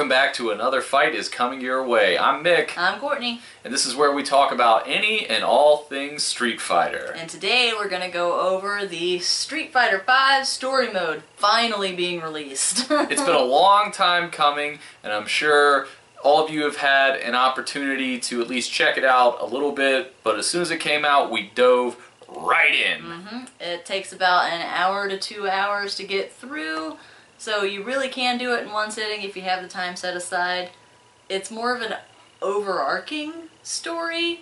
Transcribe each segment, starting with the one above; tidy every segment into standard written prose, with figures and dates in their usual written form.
welcome back to Another Fight is Coming Your Way. I'm Mick. I'm Courtney. And this is where we talk about any and all things Street Fighter. And today we're going to go over the Street Fighter V story mode finally being released. It's been a long time coming, and I'm sure all of you have had an opportunity to at least check it out a little bit, but as soon as it came out, we dove right in. It takes about an hour to 2 hours to get through. So you really can do it in one sitting if you have the time set aside. It's more of an overarching story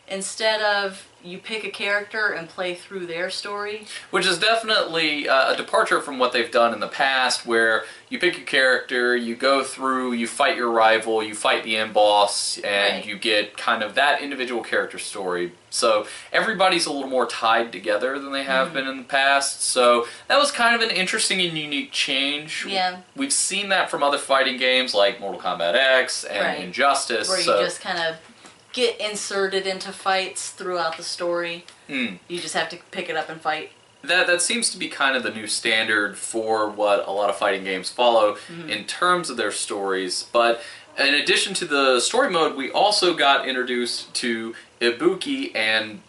instead of you pick a character and play through their story. Which is definitely a departure from what they've done in the past, where you pick a character, you go through, you fight your rival, you fight the end boss, and you get kind of that individual character story. So everybody's a little more tied together than they have been in the past. So that was kind of an interesting and unique change. Yeah. We've seen that from other fighting games like Mortal Kombat X and Injustice. Where you just kind of get inserted into fights throughout the story. You just have to pick it up and fight. That seems to be kind of the new standard for what a lot of fighting games follow in terms of their stories. But in addition to the story mode, we also got introduced to Ibuki, and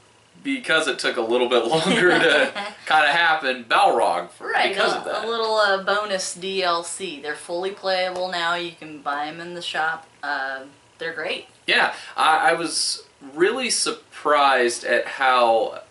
because it took a little bit longer to kind of happen, Balrog. Because of that. A little bonus DLC. They're fully playable now. You can buy them in the shop. They're great. Yeah, I was really surprised at how,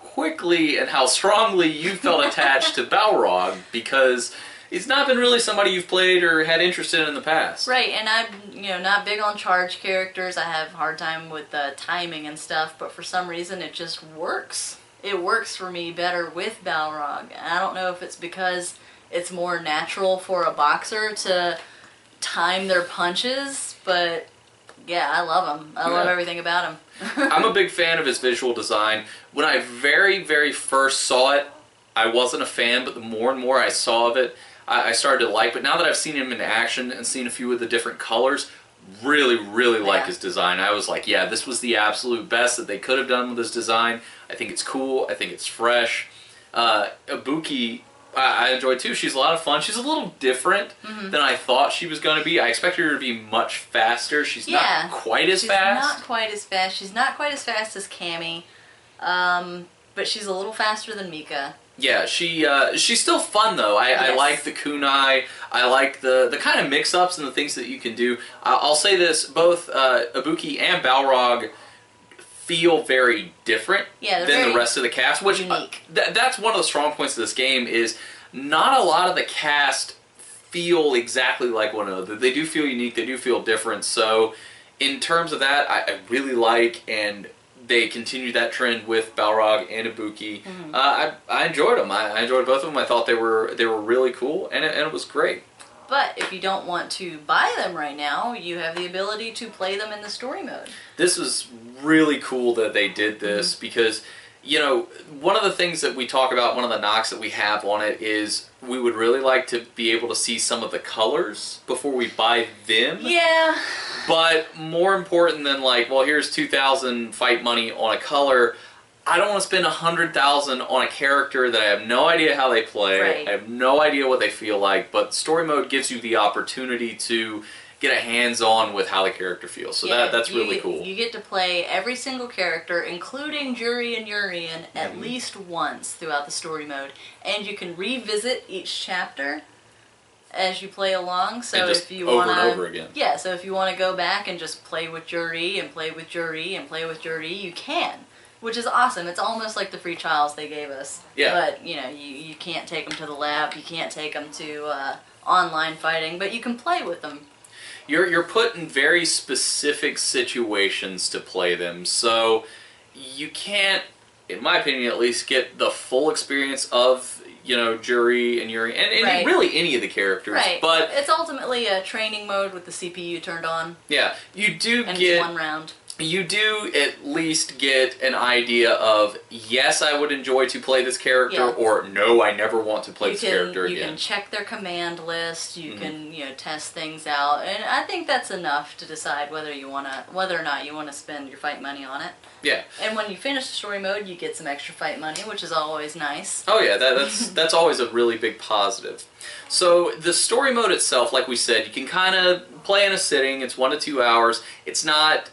quickly and how strongly you felt attached to Balrog, because he's not been really somebody you've played or had interest in the past. Right, and I'm, not big on charge characters. I have a hard time with timing and stuff, but for some reason it just works. It works for me better with Balrog. I don't know if it's because it's more natural for a boxer to time their punches, but yeah, I love him. I love everything about him. I'm a big fan of his visual design. When I very, very first saw it, I wasn't a fan, but the more and more I saw of it, I started to like. But now that I've seen him in action and seen a few of the different colors, really, really like his design. I was like, yeah, this was the absolute best that they could have done with his design. I think it's cool. I think it's fresh. Ibuki, I enjoyed too. She's a lot of fun. She's a little different than I thought she was going to be. I expected her to be much faster. She's not quite as fast. She's not quite as fast. She's not quite as fast as Cammy, but she's a little faster than Mika. Yeah, she's still fun though. I like the kunai. I like the kind of mix-ups and the things that you can do. I'll say this: both Ibuki and Balrog feel very different than the rest of the cast, which that's one of the strong points of this game. Is not a lot of the cast feel exactly like one another. They do feel unique. They do feel different. So in terms of that, I really like, and they continue that trend with Balrog and Ibuki. I enjoyed them. I enjoyed both of them. I thought they were really cool, and it was great. But if you don't want to buy them right now, you have the ability to play them in the story mode. This was really cool that they did this because, one of the things that we talk about, one of the knocks that we have on it is we would really like to be able to see some of the colors before we buy them. Yeah. But more important than well, here's 2,000 fight money on a color, I don't want to spend 100,000 on a character that I have no idea how they play. I have no idea what they feel like, but story mode gives you the opportunity to get a hands-on with how the character feels. So that's really cool. You get to play every single character, including Juri and Urien, at least once throughout the story mode. And you can revisit each chapter as you play along. So and just if you want to over again. Yeah, so if you want to go back and just play with Juri and play with Juri and play with Juri, you can. Which is awesome. It's almost like the free trials they gave us. Yeah. But, you can't take them to the lab, you can't take them to online fighting, but you can play with them. You're put in very specific situations to play them, so you can't, in my opinion at least, get the full experience of, Juri and Urien, and really any of the characters. Right. But it's ultimately a training mode with the CPU turned on. Yeah. You do and get it's one round. you do at least get an idea of, yes, I would enjoy to play this character, Yeah. or no, I never want to play this character You again. can check their command list. You can test things out, and I think that's enough to decide whether or not you want to spend your fight money on it. Yeah. And when you finish the story mode, you get some extra fight money, which is always nice. Oh yeah, that's always a really big positive. So the story mode itself, like we said, you can kind of play in a sitting. It's 1 to 2 hours. It's not,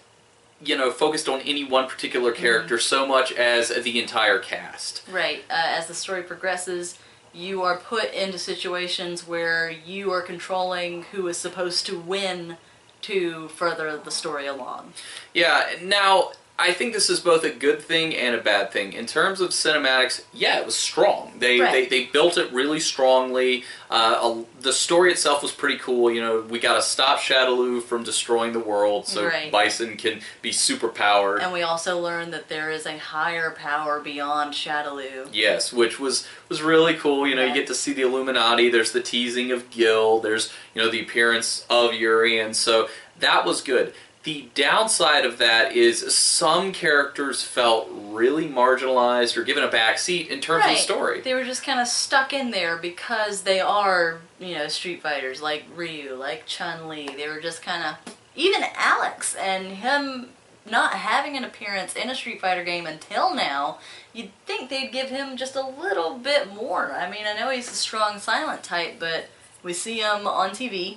focused on any one particular character so much as the entire cast. Right. As the story progresses, you are put into situations where you are controlling who is supposed to win to further the story along. Yeah, now, I think this is both a good thing and a bad thing. In terms of cinematics, yeah, it was strong. They built it really strongly. The story itself was pretty cool. We got to stop Shadaloo from destroying the world, so Bison can be super powered. And we also learned that there is a higher power beyond Shadaloo. Yes, which was really cool. You get to see the Illuminati. There's the teasing of Gil. There's the appearance of Urien. So that was good. The downside of that is some characters felt really marginalized or given a back seat in terms of the story. They were just kind of stuck in there because they are, Street Fighters, like Ryu, like Chun-Li. They were just kind of... Even Alex and him not having an appearance in a Street Fighter game until now, you'd think they'd give him just a little bit more. I mean, I know he's a strong silent type, but we see him on TV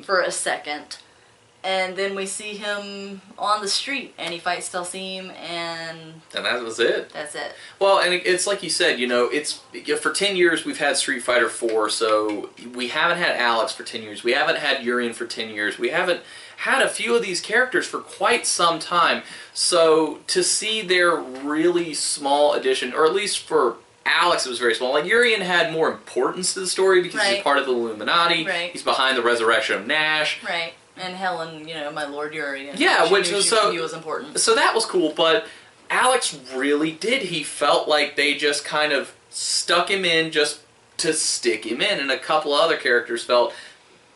for a second. And then we see him on the street, and he fights Dalsim, and that was it. That's it. Well, and it's like you said, it's for 10 years we've had Street Fighter 4, so we haven't had Alex for 10 years. We haven't had Urien for 10 years. We haven't had a few of these characters for quite some time. So to see their really small addition, or at least for Alex, it was very small. Like, Urien had more importance to the story because he's part of the Illuminati. Right. He's behind the resurrection of Nash. Right. And Helen, my Lord Urien. Yeah, which was he was important. So that was cool, but Alex really did. He felt like they just kind of stuck him in just to stick him in, and a couple other characters felt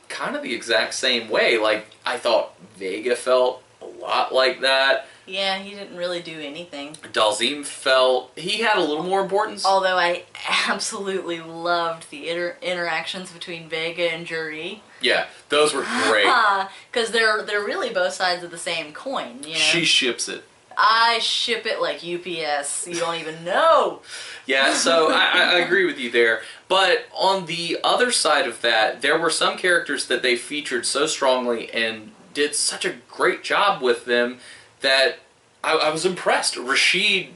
kind of the exact same way. Like, I thought Vega felt a lot like that. Yeah, he didn't really do anything. Dalsim felt he had a little more importance. Although I absolutely loved the interactions between Vega and Juri. Yeah, those were great. Because they're really both sides of the same coin. She ships it. I ship it like UPS. You don't even know. Yeah, so I agree with you there. But on the other side of that, there were some characters that they featured so strongly and did such a great job with them that I was impressed. Rashid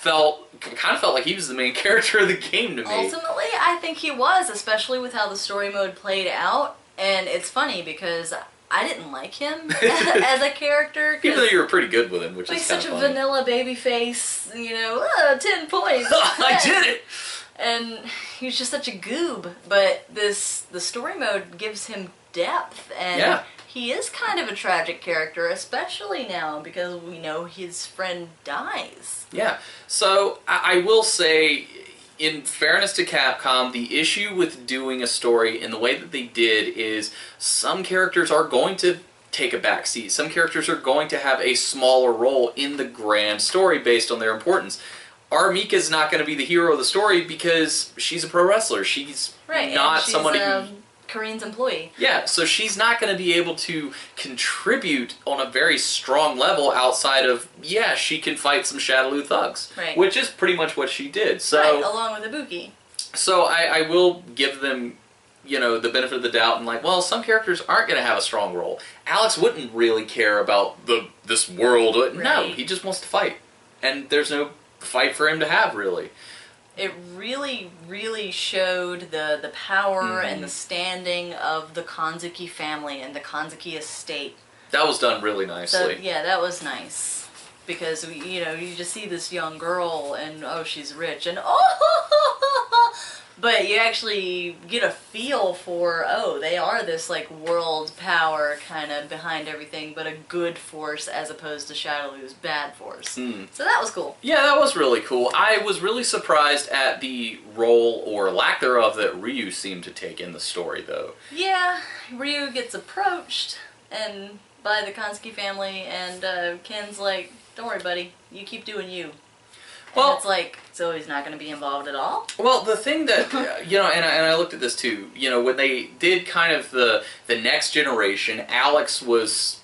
kind of felt like he was the main character of the game to me. Ultimately, I think he was, especially with how the story mode played out. And it's funny because I didn't like him as a character. Even though you were pretty good with him, which is he's kind such of a funny. vanilla baby face, 10 points. I did it! And he's just such a goob. But the story mode gives him depth, and he is kind of a tragic character, especially now because we know his friend dies. Yeah, so I will say, in fairness to Capcom, the issue with doing a story in the way that they did is some characters are going to take a backseat. Some characters are going to have a smaller role in the grand story based on their importance. Armika's not going to be the hero of the story because she's a pro wrestler. She's not somebody who... Kareem's employee. Yeah, so she's not going to be able to contribute on a very strong level outside of, she can fight some Shadaloo thugs. Right. Which is pretty much what she did. So, right, along with Ibuki. So I will give them, the benefit of the doubt and some characters aren't going to have a strong role. Alex wouldn't really care about this world. Right. No, he just wants to fight. And there's no fight for him to have, really. It really, really showed the power and the standing of the Kanzuki family and the Kanzuki estate. That was done really nicely. So, yeah, that was nice. Because, you just see this young girl and, she's rich. And, but you actually get a feel for, they are this, world power kind of behind everything, but a good force as opposed to Shadaloo's bad force. So that was cool. Yeah, that was really cool. I was really surprised at the role, or lack thereof, that Ryu seemed to take in the story, though. Yeah, Ryu gets approached, and by the Konski family, and Ken's like, don't worry, buddy, you keep doing you. Well, and it's like, so he's not going to be involved at all? Well, the thing that, you know, and I looked at this too, you know, when they did kind of the next generation, Alex was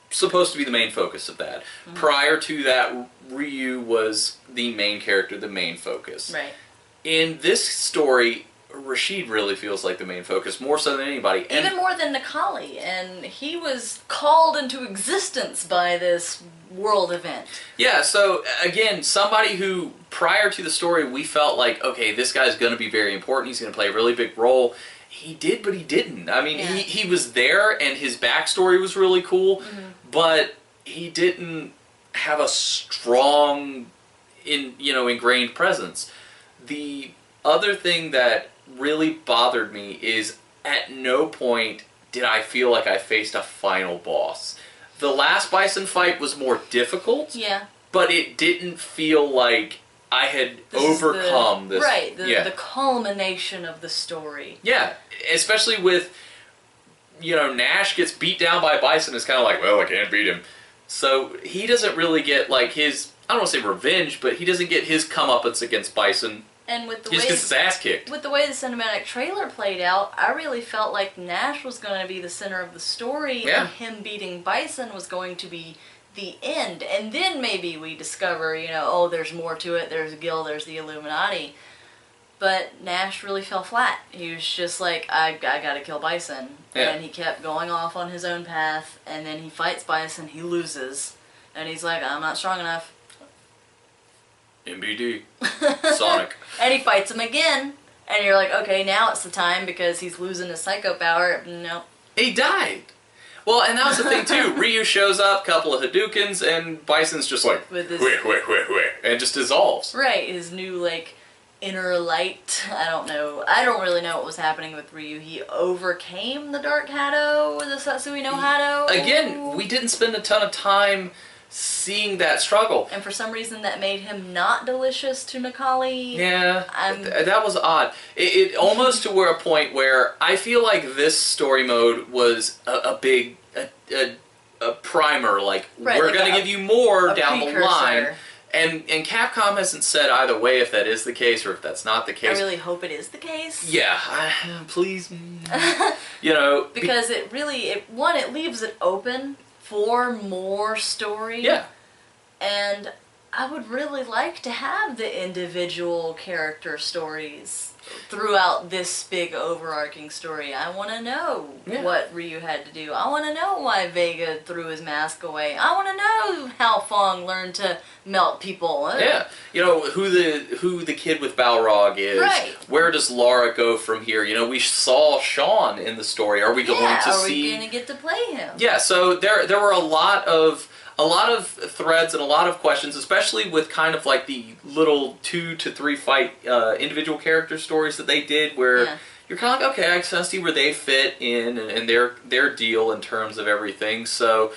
supposed to be the main focus of that. Mm-hmm. Prior to that, Ryu was the main character, the main focus. Right. In this story, Rashid really feels like the main focus, more so than anybody. And even more than Nikali, and he was called into existence by this world event. Yeah, so again, somebody who, prior to the story, we felt like, okay, this guy's going to be very important, he's going to play a really big role. He did, but he didn't. I mean, he was there, and his backstory was really cool, but he didn't have a strong, ingrained presence. The other thing that really bothered me is at no point did I feel like I faced a final boss. The last Bison fight was more difficult, but it didn't feel like I had overcome this. Right, the culmination of the story. Yeah, especially with, Nash gets beat down by Bison. It's kind of like, well, I can't beat him. So he doesn't really get, like, his, I don't want to say revenge, but he doesn't get his comeuppance against Bison. And with the he just gets his ass kicked. With the way the cinematic trailer played out, I really felt like Nash was going to be the center of the story, and him beating Bison was going to be the end. And then maybe we discover, oh, there's more to it. There's Gil, there's the Illuminati. But Nash really fell flat. He was just like, I got to kill Bison. Yeah. And he kept going off on his own path, and then he fights Bison, he loses, and he's like, I'm not strong enough. MBD. Sonic. And he fights him again. And you're like, okay, now it's the time because he's losing his psycho power. Nope. He died. Well, and that was the thing, too. Ryu shows up, couple of Hadoukens, and Bison's just like, with his, and just dissolves. Right. His new, inner light. I don't know. I don't really know what was happening with Ryu. He overcame the Dark Hado with the Satsui no Hado. Again, we didn't spend a ton of time seeing that struggle. And for some reason that made him not delicious to Nikali. Yeah, that was odd. It almost to a point where I feel like this story mode was a big primer, we're going to give you more down the line. And Capcom hasn't said either way if that is the case or if that's not the case. I really hope it is the case. Yeah, please. Because it leaves it open for more story. Yeah. And I would really like to have the individual character stories throughout this big overarching story. I want to know what Ryu had to do. I want to know why Vega threw his mask away. I want to know how Fong learned to melt people. Yeah. Who the kid with Balrog is. Right. Where does Lara go from here? We saw Sean in the story. Are we going to see... are we going to get to play him? Yeah, so there were a lot of threads and a lot of questions, especially with kind of like the little 2 to 3 fight individual character stories that they did, where you're kind of like, okay, I kind of see where they fit in and their deal in terms of everything. So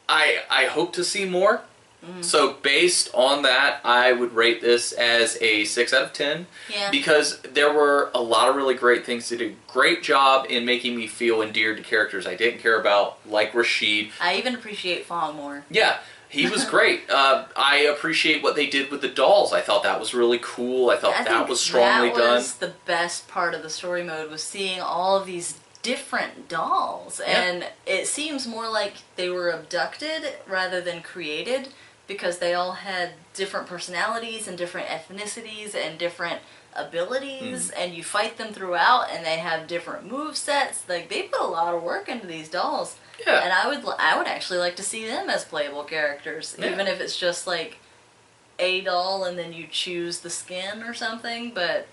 I hope to see more. Mm-hmm. So based on that, I would rate this as a 6 out of 10. Yeah. Because there were a lot of really great things. They did a great job in making me feel endeared to characters I didn't care about, like Rashid. I even appreciate Fong more. Yeah, he was great. I appreciate what they did with the dolls. I thought that was really cool. I thought that was strongly done. That was the best part of the story mode, was seeing all of these different dolls. Yeah. And it seems more like they were abducted rather than created, because they all had different personalities and different ethnicities and different abilities, and you fight them throughout, and they have different move sets. They put a lot of work into these dolls. Yeah. And I would actually like to see them as playable characters, even if it's just like a doll and then you choose the skin or something. But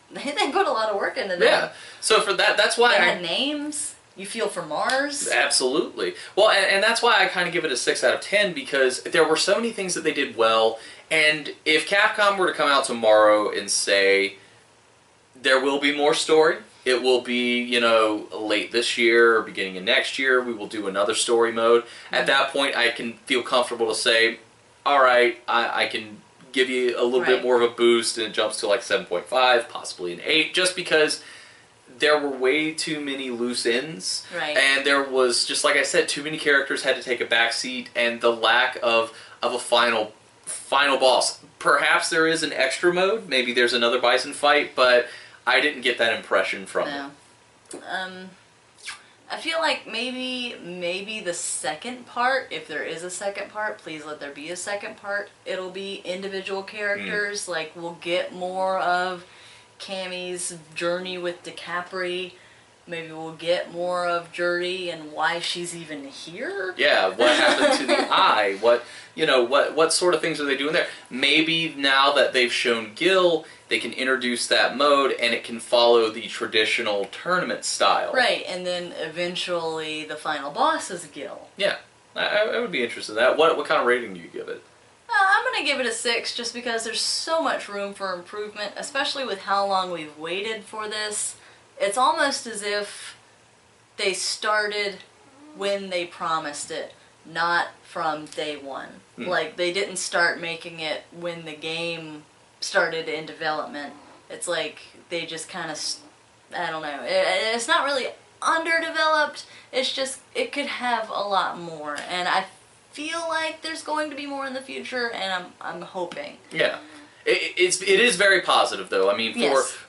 they put a lot of work into them. Yeah. So for that's why they had names. You feel for Mars? Absolutely. Well, and that's why I kind of give it a 6 out of 10, because there were so many things that they did well, and if Capcom were to come out tomorrow and say, there will be more story, it will be, late this year or beginning of next year, we will do another story mode, at that point I can feel comfortable to say, alright, I can give you a little bit more of a boost, and it jumps to like 7.5, possibly an 8, just because there were way too many loose ends. Right. And there was, just like I said, too many characters had to take a backseat, and the lack of a final boss. Perhaps there is an extra mode. Maybe there's another Bison fight, but I didn't get that impression from it. I feel like maybe the second part, if there is a second part, please let there be a second part. It'll be individual characters. Like, we'll get more of Cammy's journey with DeCapri. Maybe we'll get more of Juri and why she's even here. Yeah, what happened to the eye? What sort of things are they doing there? Maybe now that they've shown Gil, they can introduce that mode and it can follow the traditional tournament style. Right, and then eventually the final boss is Gil. Yeah, I would be interested in that. What kind of rating do you give it? I'm going to give it a 6 just because there's so much room for improvement, especially with how long we've waited for this. It's almost as if they started when they promised it, not from day one. Like, they didn't start making it when the game started in development. It's like they just kind of, I don't know, it's not really underdeveloped, it's just, it could have a lot more, and I feel like there's going to be more in the future, and I'm hoping. Yeah. It is very positive, though. I mean,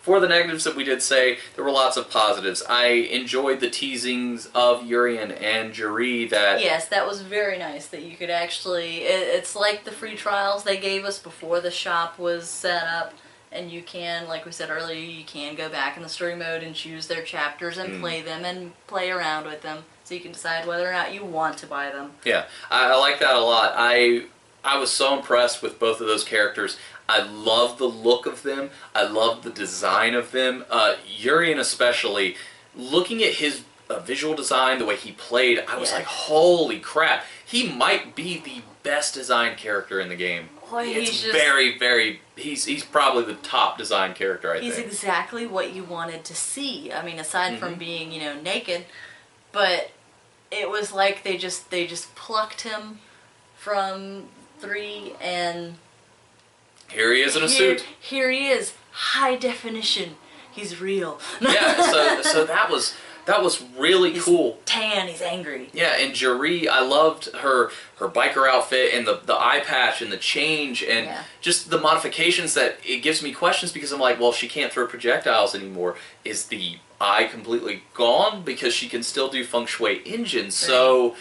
for the negatives that we did say, there were lots of positives. I enjoyed the teasings of Urien and Juri that... Yes, that was very nice that you could actually... It's like the free trials they gave us before the shop was set up, and you can, like we said earlier, you can go back in the story mode and choose their chapters and play them and play around with them, so you can decide whether or not you want to buy them. Yeah, I like that a lot. I was so impressed with both of those characters. I love the look of them. I love the design of them. Urien especially, looking at his visual design, the way he played, I was like, holy crap. He might be the best designed character in the game. Boy, it's very, he's probably the top designed character, I think. He's exactly what you wanted to see. I mean, aside from being, naked, but it was like they just plucked him from 3 and... Here he is in a suit. Here he is, high definition. He's real. Yeah, so that was really cool. He's tan, he's angry. Yeah, and Juri, I loved her biker outfit and the eye patch and the change and just the modifications that it gives me questions because I'm like, well, she can't throw projectiles anymore. Is the eye completely gone? Because she can still do feng shui engines. So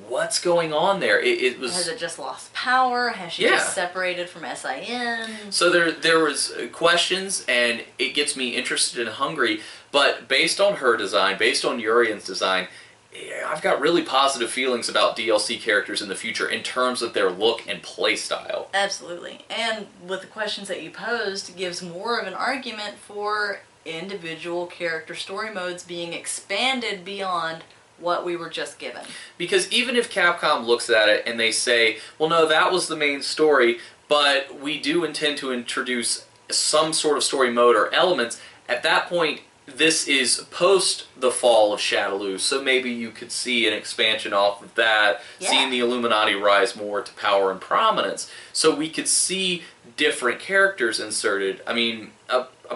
what's going on there? It was... Has it just lost power? Has she just separated from SIN? So there was questions, and it gets me interested and hungry, but based on her design, based on Urien's design, I've got really positive feelings about DLC characters in the future in terms of their look and play style. Absolutely. And with the questions that you posed, it gives more of an argument for individual character story modes being expanded beyond what we were just given. Because even if Capcom looks at it and they say, well, no, that was the main story, but we do intend to introduce some sort of story mode or elements, at that point, this is post the fall of Shadaloo, so maybe you could see an expansion off of that, seeing the Illuminati rise more to power and prominence. So we could see different characters inserted. I mean,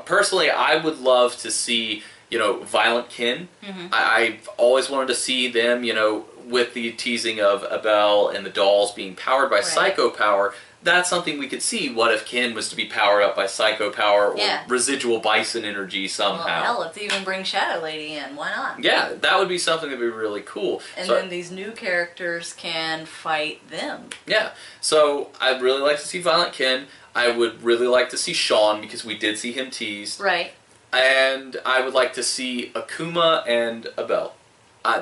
personally, I would love to see Violent Kin. I've always wanted to see them, with the teasing of Abel and the dolls being powered by Psycho Power. That's something we could see. What if Kin was to be powered up by Psycho Power or residual Bison energy somehow? Well, hell, let's even bring Shadow Lady in. Why not? Yeah, that would be something that would be really cool. And then these new characters can fight them. Yeah. So I'd really like to see Violent Kin. I would really like to see Sean because we did see him teased. Right. And I would like to see Akuma and Abel.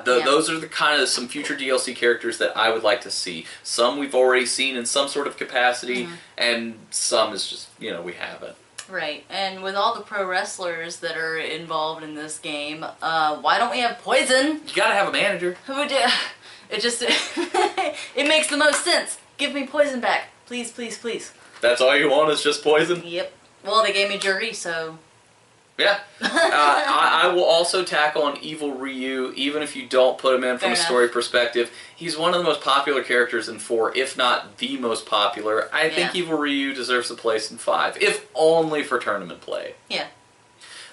Those are the kind of some future DLC characters that I would like to see. Some we've already seen in some sort of capacity, and some is just, we haven't. Right, and with all the pro wrestlers that are involved in this game, why don't we have Poison? You gotta have a manager. It just, it makes the most sense. Give me Poison back. Please, please, please. That's all you want is just Poison? Yep. Well, they gave me Juri, so... Yeah. I will also tack on Evil Ryu, even if you don't put him in from a story perspective. He's one of the most popular characters in 4, if not the most popular. I think Evil Ryu deserves a place in 5, if only for tournament play. Yeah.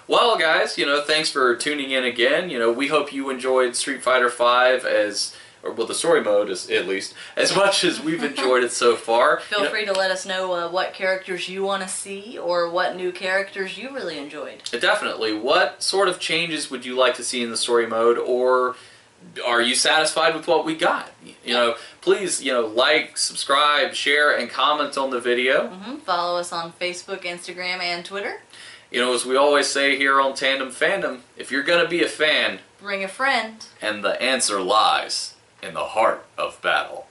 Well, guys, thanks for tuning in again. We hope you enjoyed Street Fighter V the story mode at least, as much as we've enjoyed it so far. Feel free to let us know what characters you want to see or what new characters you really enjoyed. Definitely. What sort of changes would you like to see in the story mode, or are you satisfied with what we got? Please, like, subscribe, share, and comment on the video. Follow us on Facebook, Instagram, and Twitter. As we always say here on Tandem Fandom, if you're going to be a fan, bring a friend. And the answer lies in the heart of battle.